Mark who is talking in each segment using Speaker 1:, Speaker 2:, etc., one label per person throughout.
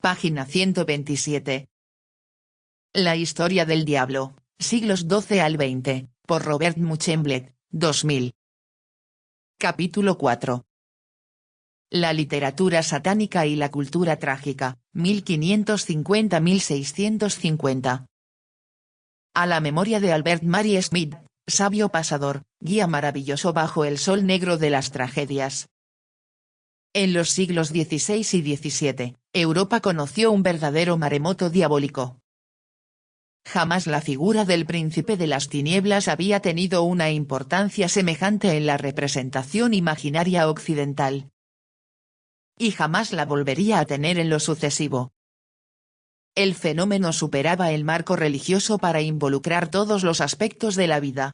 Speaker 1: página 127. La historia del diablo, siglos XII al XX, por Robert Muchemblet, 2000. Capítulo 4. La literatura satánica y la cultura trágica, 1550-1650. A la memoria de Albert Mary Smith, sabio pasador, guía maravilloso bajo el sol negro de las tragedias. En los siglos XVI y XVII, Europa conoció un verdadero maremoto diabólico. Jamás la figura del príncipe de las tinieblas había tenido una importancia semejante en la representación imaginaria occidental. Y jamás la volvería a tener en lo sucesivo. El fenómeno superaba el marco religioso para involucrar todos los aspectos de la vida.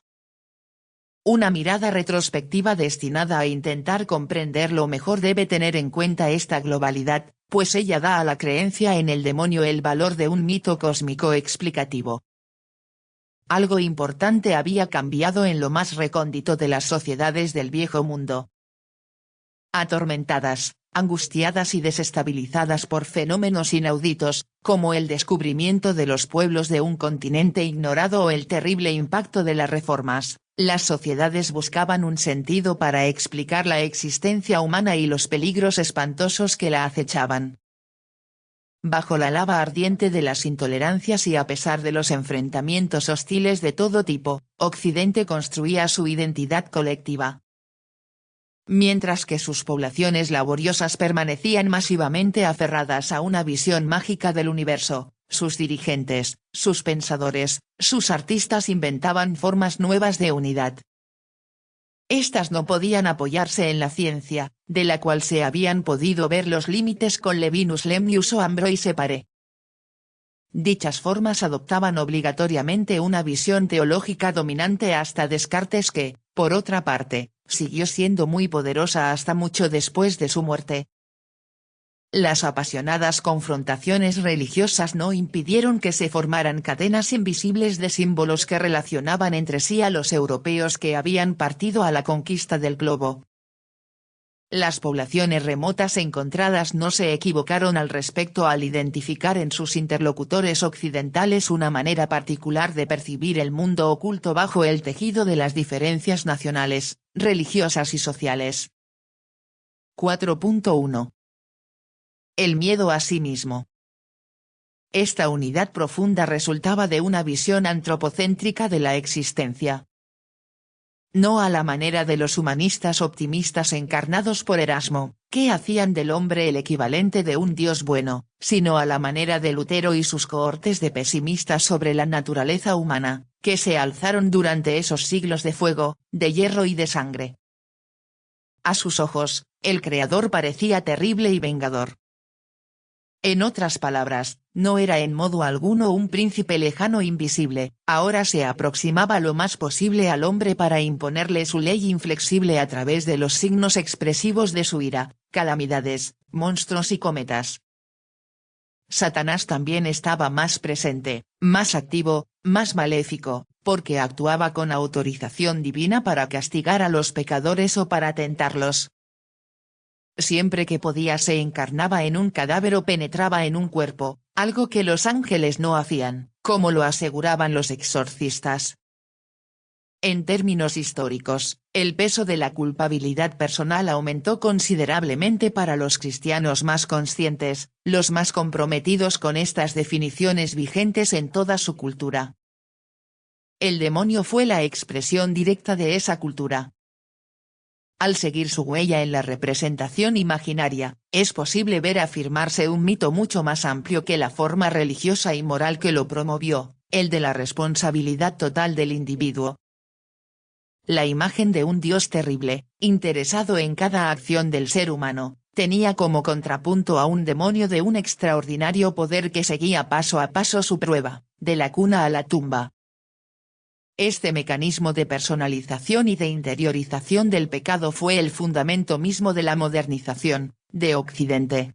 Speaker 1: Una mirada retrospectiva destinada a intentar comprenderlo mejor debe tener en cuenta esta globalidad, pues ella da a la creencia en el demonio el valor de un mito cósmico explicativo. Algo importante había cambiado en lo más recóndito de las sociedades del viejo mundo. Atormentadas, angustiadas y desestabilizadas por fenómenos inauditos, como el descubrimiento de los pueblos de un continente ignorado o el terrible impacto de las reformas, las sociedades buscaban un sentido para explicar la existencia humana y los peligros espantosos que la acechaban. Bajo la lava ardiente de las intolerancias y a pesar de los enfrentamientos hostiles de todo tipo, Occidente construía su identidad colectiva. Mientras que sus poblaciones laboriosas permanecían masivamente aferradas a una visión mágica del universo, sus dirigentes, sus pensadores, sus artistas inventaban formas nuevas de unidad. Estas no podían apoyarse en la ciencia, de la cual se habían podido ver los límites con Levinus Lemnius o Ambroise Paré. Dichas formas adoptaban obligatoriamente una visión teológica dominante hasta Descartes que, por otra parte, siguió siendo muy poderosa hasta mucho después de su muerte. Las apasionadas confrontaciones religiosas no impidieron que se formaran cadenas invisibles de símbolos que relacionaban entre sí a los europeos que habían partido a la conquista del globo. Las poblaciones remotas encontradas no se equivocaron al respecto al identificar en sus interlocutores occidentales una manera particular de percibir el mundo oculto bajo el tejido de las diferencias nacionales, religiosas y sociales. 4.1. El miedo a sí mismo. Esta unidad profunda resultaba de una visión antropocéntrica de la existencia. No a la manera de los humanistas optimistas encarnados por Erasmo, que hacían del hombre el equivalente de un dios bueno, sino a la manera de Lutero y sus cohortes de pesimistas sobre la naturaleza humana, que se alzaron durante esos siglos de fuego, de hierro y de sangre. A sus ojos, el Creador parecía terrible y vengador. En otras palabras, no era en modo alguno un príncipe lejano invisible, ahora se aproximaba lo más posible al hombre para imponerle su ley inflexible a través de los signos expresivos de su ira, calamidades, monstruos y cometas. Satanás también estaba más presente, más activo, más maléfico, porque actuaba con autorización divina para castigar a los pecadores o para tentarlos. Siempre que podía se encarnaba en un cadáver o penetraba en un cuerpo, algo que los ángeles no hacían, como lo aseguraban los exorcistas. En términos históricos, el peso de la culpabilidad personal aumentó considerablemente para los cristianos más conscientes, los más comprometidos con estas definiciones vigentes en toda su cultura. El demonio fue la expresión directa de esa cultura. Al seguir su huella en la representación imaginaria, es posible ver afirmarse un mito mucho más amplio que la forma religiosa y moral que lo promovió, el de la responsabilidad total del individuo. La imagen de un Dios terrible, interesado en cada acción del ser humano, tenía como contrapunto a un demonio de un extraordinario poder que seguía paso a paso su prueba, de la cuna a la tumba. Este mecanismo de personalización y de interiorización del pecado fue el fundamento mismo de la modernización, de Occidente.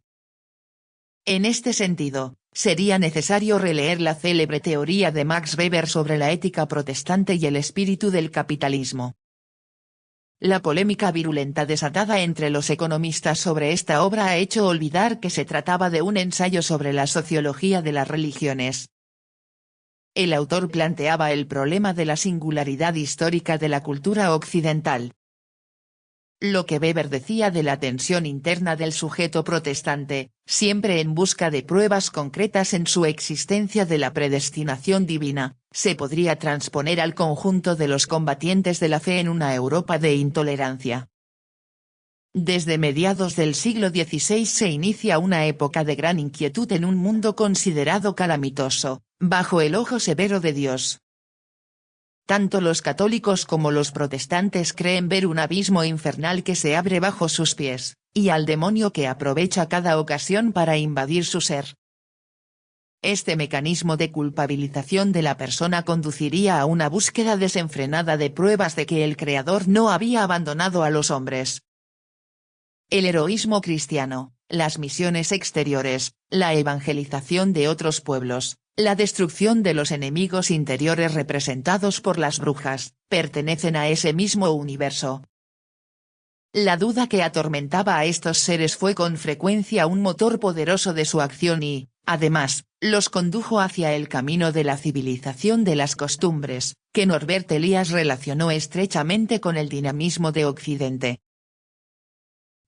Speaker 1: En este sentido, sería necesario releer la célebre teoría de Max Weber sobre la ética protestante y el espíritu del capitalismo. La polémica virulenta desatada entre los economistas sobre esta obra ha hecho olvidar que se trataba de un ensayo sobre la sociología de las religiones. El autor planteaba el problema de la singularidad histórica de la cultura occidental. Lo que Weber decía de la tensión interna del sujeto protestante, siempre en busca de pruebas concretas en su existencia de la predestinación divina, se podría transponer al conjunto de los combatientes de la fe en una Europa de intolerancia. Desde mediados del siglo XVI se inicia una época de gran inquietud en un mundo considerado calamitoso, bajo el ojo severo de Dios. Tanto los católicos como los protestantes creen ver un abismo infernal que se abre bajo sus pies, y al demonio que aprovecha cada ocasión para invadir su ser. Este mecanismo de culpabilización de la persona conduciría a una búsqueda desenfrenada de pruebas de que el Creador no había abandonado a los hombres. El heroísmo cristiano, las misiones exteriores, la evangelización de otros pueblos, la destrucción de los enemigos interiores representados por las brujas, pertenecen a ese mismo universo. La duda que atormentaba a estos seres fue con frecuencia un motor poderoso de su acción y, además, los condujo hacia el camino de la civilización de las costumbres, que Norbert Elias relacionó estrechamente con el dinamismo de Occidente.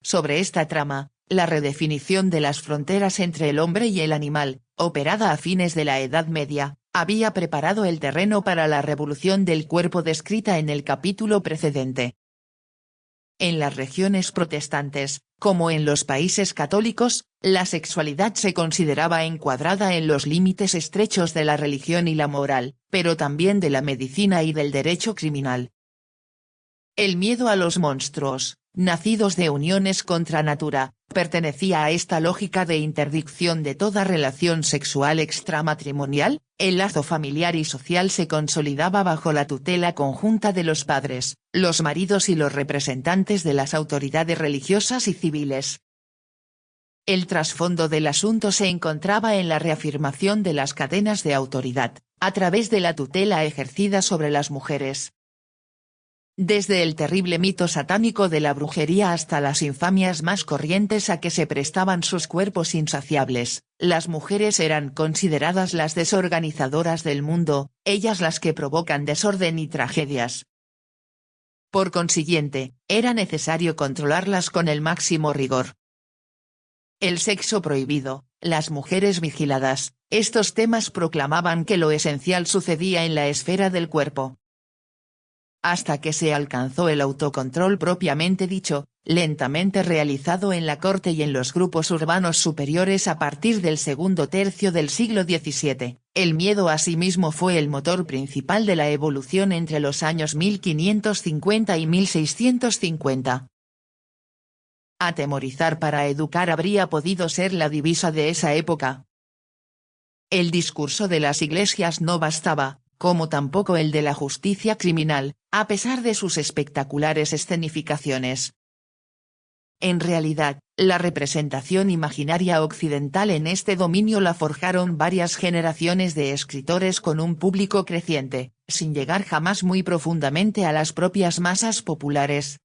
Speaker 1: Sobre esta trama, la redefinición de las fronteras entre el hombre y el animal, operada a fines de la Edad Media, había preparado el terreno para la revolución del cuerpo descrita en el capítulo precedente. En las regiones protestantes, como en los países católicos, la sexualidad se consideraba encuadrada en los límites estrechos de la religión y la moral, pero también de la medicina y del derecho criminal. El miedo a los monstruos, nacidos de uniones contra natura, pertenecía a esta lógica de interdicción de toda relación sexual extramatrimonial. El lazo familiar y social se consolidaba bajo la tutela conjunta de los padres, los maridos y los representantes de las autoridades religiosas y civiles. El trasfondo del asunto se encontraba en la reafirmación de las cadenas de autoridad, a través de la tutela ejercida sobre las mujeres. Desde el terrible mito satánico de la brujería hasta las infamias más corrientes a que se prestaban sus cuerpos insaciables, las mujeres eran consideradas las desorganizadoras del mundo, ellas las que provocan desorden y tragedias. Por consiguiente, era necesario controlarlas con el máximo rigor. El sexo prohibido, las mujeres vigiladas, estos temas proclamaban que lo esencial sucedía en la esfera del cuerpo. Hasta que se alcanzó el autocontrol propiamente dicho, lentamente realizado en la corte y en los grupos urbanos superiores a partir del segundo tercio del siglo XVII, el miedo a sí mismo fue el motor principal de la evolución entre los años 1550 y 1650. Atemorizar para educar habría podido ser la divisa de esa época. El discurso de las iglesias no bastaba, como tampoco el de la justicia criminal, a pesar de sus espectaculares escenificaciones. En realidad, la representación imaginaria occidental en este dominio la forjaron varias generaciones de escritores con un público creciente, sin llegar jamás muy profundamente a las propias masas populares.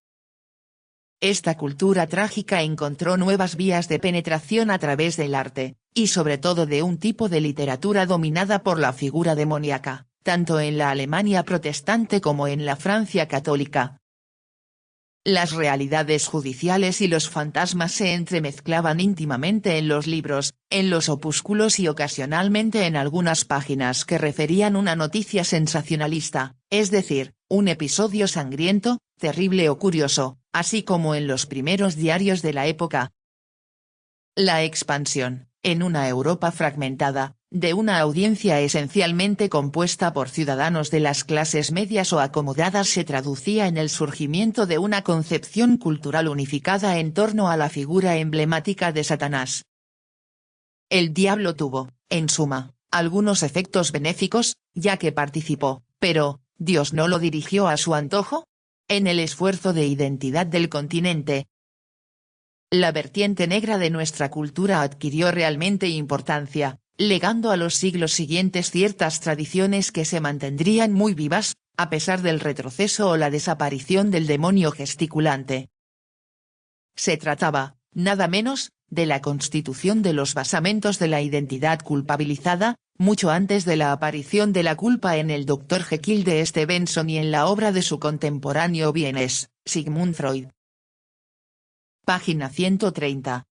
Speaker 1: Esta cultura trágica encontró nuevas vías de penetración a través del arte, y sobre todo de un tipo de literatura dominada por la figura demoníaca, tanto en la Alemania protestante como en la Francia católica. Las realidades judiciales y los fantasmas se entremezclaban íntimamente en los libros, en los opúsculos y ocasionalmente en algunas páginas que referían una noticia sensacionalista, es decir, un episodio sangriento, terrible o curioso, así como en los primeros diarios de la época. La expansión, en una Europa fragmentada, de una audiencia esencialmente compuesta por ciudadanos de las clases medias o acomodadas se traducía en el surgimiento de una concepción cultural unificada en torno a la figura emblemática de Satanás. El diablo tuvo, en suma, algunos efectos benéficos, ya que participó, pero, ¿Dios no lo dirigió a su antojo? En el esfuerzo de identidad del continente. La vertiente negra de nuestra cultura adquirió realmente importancia, legando a los siglos siguientes ciertas tradiciones que se mantendrían muy vivas, a pesar del retroceso o la desaparición del demonio gesticulante. Se trataba, nada menos, de la constitución de los basamentos de la identidad culpabilizada, mucho antes de la aparición de la culpa en el Dr. Jekyll de Stevenson y en la obra de su contemporáneo vienés, Sigmund Freud. Página 130.